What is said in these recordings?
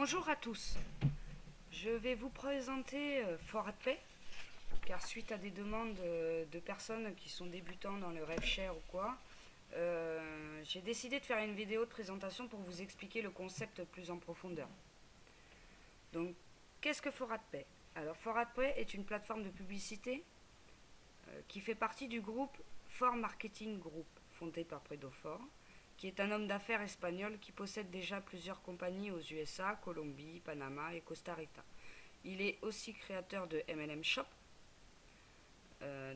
Bonjour à tous, je vais vous présenter ForAdPay, car suite à des demandes de personnes qui sont débutants dans le RevShare ou quoi, j'ai décidé de faire une vidéo de présentation pour vous expliquer le concept plus en profondeur. Donc, qu'est-ce que ForAdPay? Alors, ForAdPay est une plateforme de publicité qui fait partie du groupe For Marketing Group, fondé par Predofor, qui est un homme d'affaires espagnol qui possède déjà plusieurs compagnies aux USA, Colombie, Panama et Costa Rica. Il est aussi créateur de MLM Shop.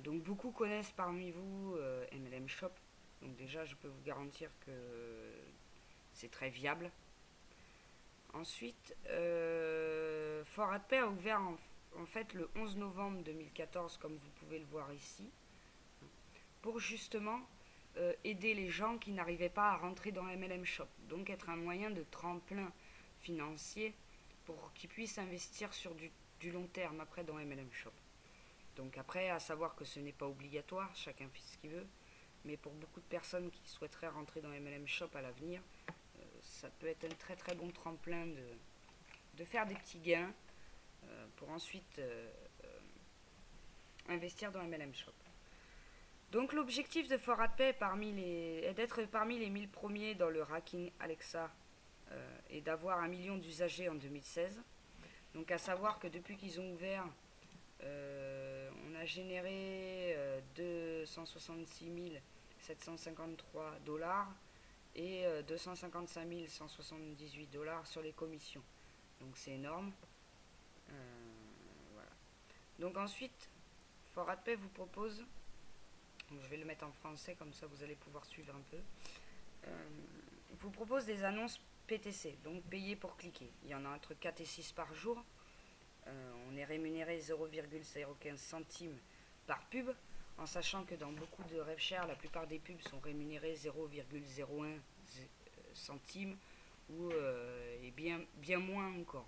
Donc beaucoup connaissent parmi vous MLM Shop. Donc déjà, je peux vous garantir que c'est très viable. Ensuite, ForAdPay a ouvert en fait le 11 novembre 2014, comme vous pouvez le voir ici, pour justement aider les gens qui n'arrivaient pas à rentrer dans MLM Shop. Donc être un moyen de tremplin financier pour qu'ils puissent investir sur du long terme après dans MLM Shop. Donc après, à savoir que ce n'est pas obligatoire, chacun fait ce qu'il veut, mais pour beaucoup de personnes qui souhaiteraient rentrer dans MLM Shop à l'avenir, ça peut être un très très bon tremplin de faire des petits gains pour ensuite investir dans MLM Shop. Donc l'objectif de ForAdPay est d'être parmi les 1000 premiers dans le ranking Alexa et d'avoir 1 million d'usagers en 2016. Donc à savoir que depuis qu'ils ont ouvert, on a généré 266 753 $ et 255 178 $ sur les commissions. Donc c'est énorme. Voilà. Donc ensuite, ForAdPay vous propose, je vais le mettre en français comme ça vous allez pouvoir suivre un peu, vous propose des annonces PTC, donc payé pour cliquer. Il y en a entre 4 et 6 par jour. On est rémunéré 0,015 centimes par pub, en sachant que dans beaucoup de RevShare, la plupart des pubs sont rémunérées 0,01 centimes ou et bien moins encore.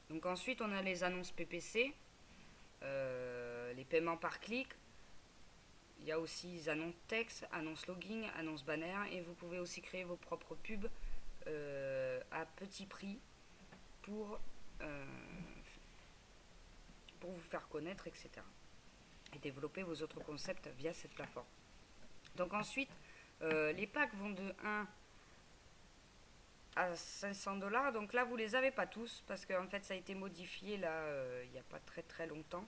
Donc ensuite, on a les annonces PPC, les paiements par clic. Il y a aussi les annonces texte, annonces logging, annonces banner, et vous pouvez aussi créer vos propres pubs à petit prix pour vous faire connaître, etc. Et développer vos autres concepts via cette plateforme. Donc ensuite, les packs vont de 1 à 500 $. Donc là, vous les avez pas tous parce qu'en fait, ça a été modifié là il n'y a pas très très longtemps.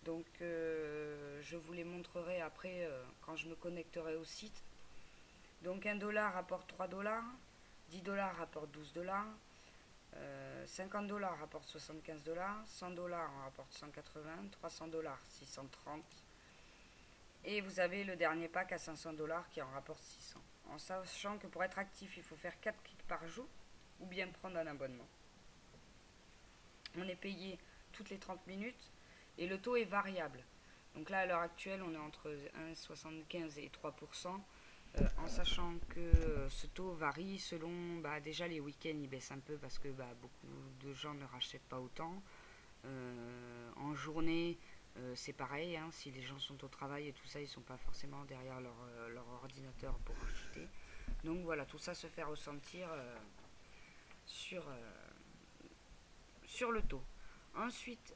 Donc je vous les montrerai après quand je me connecterai au site. Donc 1 $ rapporte 3 $, 10 $ rapporte 12 $, 50 $ rapporte 75 $, 100 $ en rapporte 180, 300 $, 630. Et vous avez le dernier pack à 500 $ qui en rapporte 600. En sachant que pour être actif, il faut faire 4 clics par jour ou bien prendre un abonnement. On est payé toutes les 30 minutes et le taux est variable. Donc là, à l'heure actuelle, on est entre 1,75 et 3%, en sachant que ce taux varie selon, déjà les week-ends, ils baissent un peu parce que beaucoup de gens ne rachètent pas autant. En journée, c'est pareil, hein, si les gens sont au travail et tout ça, ils ne sont pas forcément derrière leur ordinateur pour acheter. Donc voilà, tout ça se fait ressentir sur le taux. Ensuite,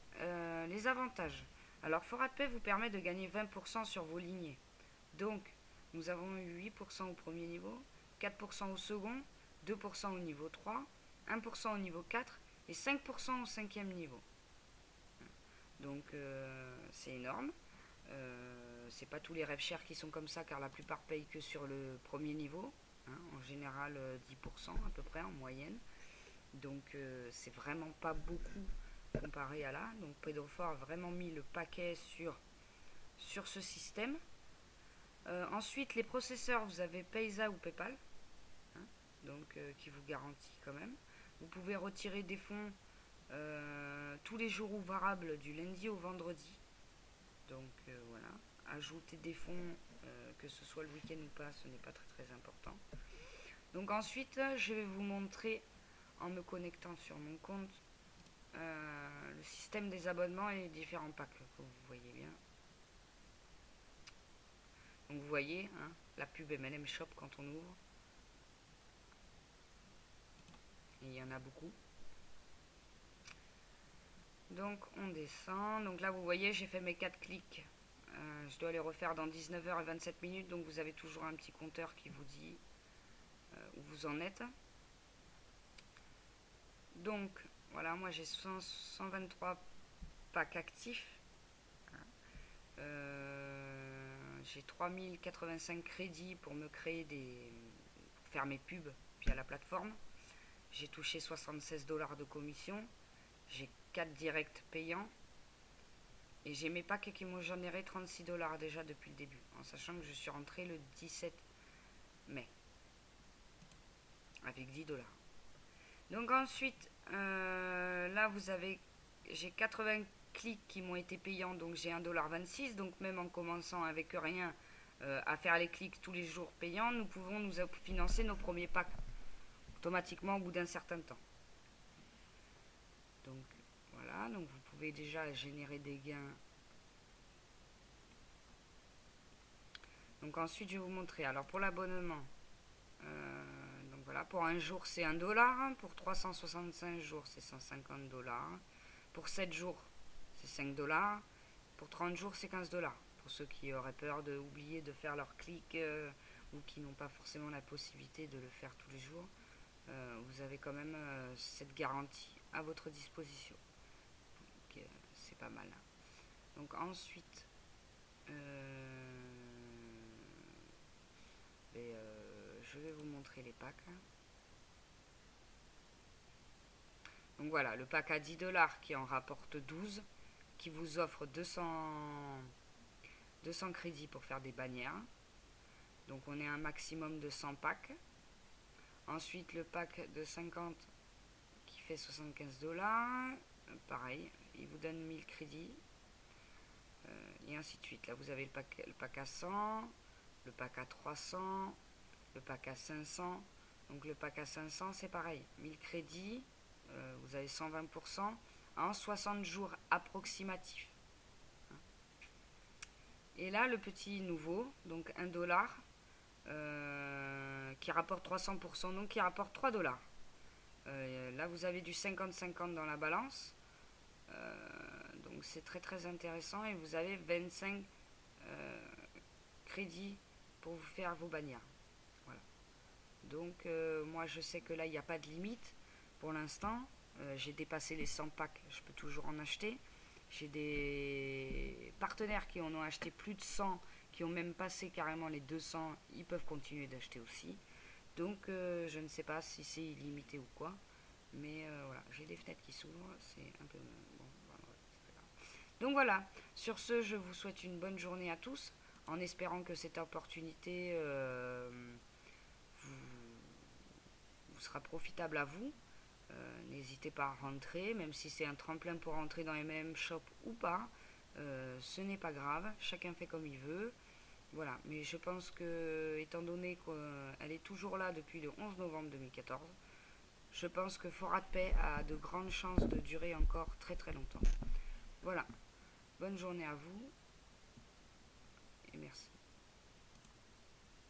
les avantages. Alors, ForAdPay vous permet de gagner 20% sur vos lignées. Donc, nous avons eu 8% au premier niveau, 4% au second, 2% au niveau 3, 1% au niveau 4 et 5% au cinquième niveau. Donc, c'est énorme. C'est pas tous les RevShare qui sont comme ça, car la plupart payent que sur le premier niveau. Hein, en général, 10% à peu près en moyenne. Donc c'est vraiment pas beaucoup comparé à là. Donc Predofor a vraiment mis le paquet sur ce système. Ensuite, les processeurs, vous avez Payza ou PayPal, hein, donc qui vous garantit quand même. Vous pouvez retirer des fonds tous les jours ouvrables du lundi au vendredi. Donc voilà, ajouter des fonds, que ce soit le week-end ou pas, ce n'est pas très très important. Donc ensuite, je vais vous montrer en me connectant sur mon compte le système des abonnements et les différents packs que vous voyez bien. Donc vous voyez, hein, la pub MLM Shop quand on ouvre. Et il y en a beaucoup. Donc on descend. Donc là vous voyez j'ai fait mes 4 clics. Je dois les refaire dans 19h et 27 minutes. Donc vous avez toujours un petit compteur qui vous dit où vous en êtes. Donc voilà, moi j'ai 123 packs actifs. J'ai 3085 crédits pour me créer pour faire mes pubs via la plateforme. J'ai touché 76 $ de commission. J'ai 4 directs payants. Et j'ai mes packs qui m'ont généré 36 $ déjà depuis le début. En sachant que je suis rentré le 17 mai. Avec 10 $. Donc ensuite, là vous avez... J'ai 80 clics qui m'ont été payants. Donc j'ai 1,26 $. Donc même en commençant avec rien à faire les clics tous les jours payants, nous pouvons nous financer nos premiers packs automatiquement au bout d'un certain temps. Donc voilà, donc vous pouvez déjà générer des gains. Donc ensuite je vais vous montrer. Alors pour l'abonnement, donc voilà, pour un jour c'est 1 $, pour 365 jours c'est 150 $, pour 7 jours c'est 5 $, pour 30 jours c'est 15 $. Pour ceux qui auraient peur d'oublier de faire leur clic ou qui n'ont pas forcément la possibilité de le faire tous les jours, vous avez quand même cette garantie à votre disposition. Donc c'est pas mal. Donc ensuite, je vais vous montrer les packs. Donc voilà, le pack à 10 $ qui en rapporte 12, qui vous offre 200 crédits pour faire des bannières. Donc on est à un maximum de 100 packs. Ensuite le pack de 50 qui fait 75 $, pareil, il vous donne 1000 crédits. Et ainsi de suite. Là vous avez le pack à 100, le pack à 300, le pack à 500. Donc le pack à 500 c'est pareil, 1000 crédits, vous avez 120% en 60 jours approximatifs. Et là le petit nouveau, donc 1 $, qui rapporte 300%, donc qui rapporte 3 $. Là vous avez du 50-50 dans la balance. Donc c'est très très intéressant et vous avez 25 crédits pour vous faire vos bannières. Voilà. Donc moi je sais que là il n'y a pas de limite pour l'instant. J'ai dépassé les 100 packs, je peux toujours en acheter. J'ai des partenaires qui en ont acheté plus de 100, qui ont même passé carrément les 200, ils peuvent continuer d'acheter aussi. Donc je ne sais pas si c'est illimité ou quoi. Mais voilà, j'ai des fenêtres qui s'ouvrent, c'est un peu... Bon, donc voilà, sur ce, je vous souhaite une bonne journée à tous, en espérant que cette opportunité vous sera profitable à vous. N'hésitez pas à rentrer, même si c'est un tremplin pour rentrer dans les mêmes shops ou pas. Ce n'est pas grave, chacun fait comme il veut. Voilà, mais je pense que, étant donné qu'elle est toujours là depuis le 11 novembre 2014, je pense que Fora de Paix a de grandes chances de durer encore très très longtemps. Voilà, bonne journée à vous et merci.